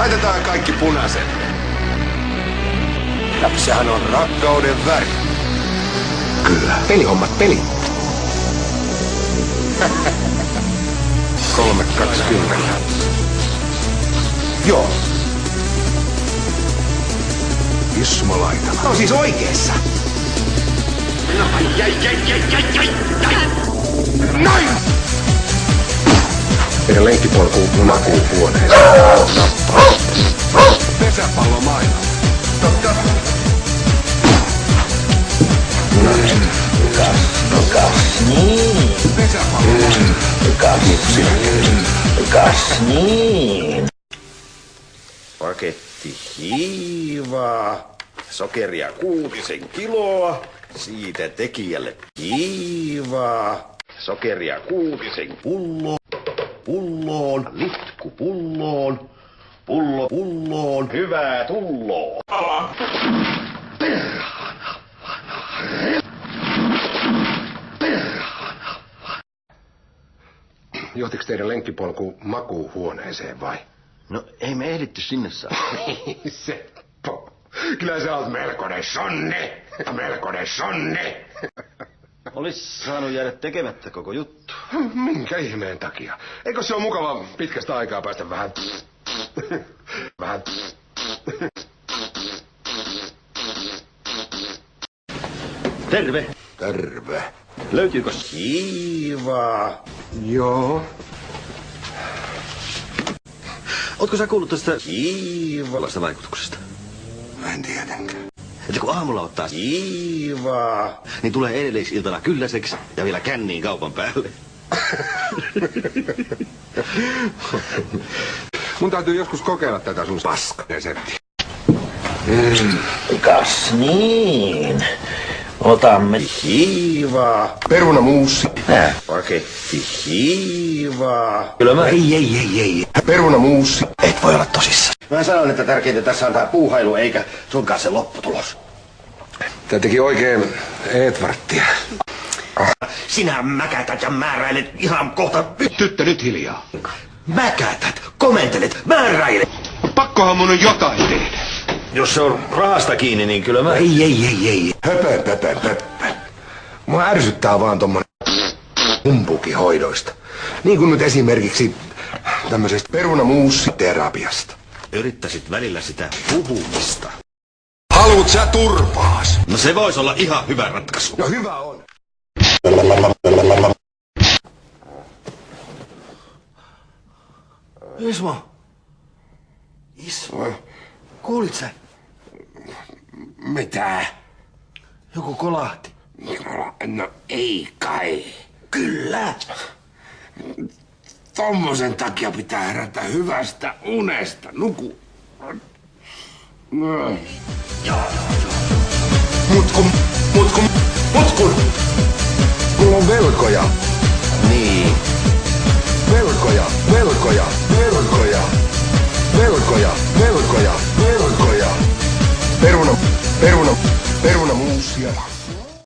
Laitetaan kaikki punaisen. Ja sehän on rakkauden väri. Kyllä. Pelihommat peli. 3.20. Joo. Ismo Laitala. On siis oikeessa. Noin! Teidän lenkkipolku makuu huoneeseen. Pesäpallo maailma. Totta. Kas niin. Pesäpallo maailma. Kas niin. Paketti hiivaa, sokeria 6 kiloa, siitä tekijälle hiivaa, sokeria 6 pulloon, litku pulloon, pullo pulloon, hyvää tulloa. Johtiks teidän lenkkipolku makuuhuoneeseen vai? No ei me ehditty sinne saa. Seppo. Kyllä sä oot melkoinen sonne. Melkoinen sonne. Olis saanut jäädä tekemättä koko juttu. Minkä ihmeen takia? Eikö se ole mukava pitkästä aikaa päästä vähän... vähän... Terve. Terve. Löytyykö hiivaa? Joo. Ootko sä kuullut tästä hiivalaista vaikutuksesta? En tietenkään. Että kun aamulla ottaa hiivaa, niin tulee edellisiltana kylläiseksi ja vielä känniin kaupan päälle. Mun täytyy joskus kokeilla tätä sun paskareseptiä. Kas niin. Otamme Hiivaa. Perunamuusi. Paketti hiivaa. Kyllä mä... Ei. Perunamuusi. Et voi olla tosissaan. Mä sanoin, että tärkeintä tässä on tää puuhailu eikä sunkaan se lopputulos. Tää teki oikein Edvardtia. Sinä mäkätät ja määräilet ihan kohta... Tyttö, nyt hiljaa. Mäkätät, komentelet, määräilet. Pakkohan mun on jotain tehdä. Jos se on rahasta kiinni, niin kyllä mä... Ei. Höpö. Mua ärsyttää vaan tommonen humpukihoidoista. Niin kuin nyt esimerkiksi tämmöisestä perunamuusiterapiasta. Yrittäisit välillä sitä puhumista. Haluut sä turpaas? No se voisi olla ihan hyvä ratkaisu. No hyvä on. Ismo. Kuulit sä? Mitä? Joku kolahti. No ei kai. Kyllä. Tommosen takia pitää herätä hyvästä unesta. Nuku. No. Mutkun. Mulla on velkoja. Niin.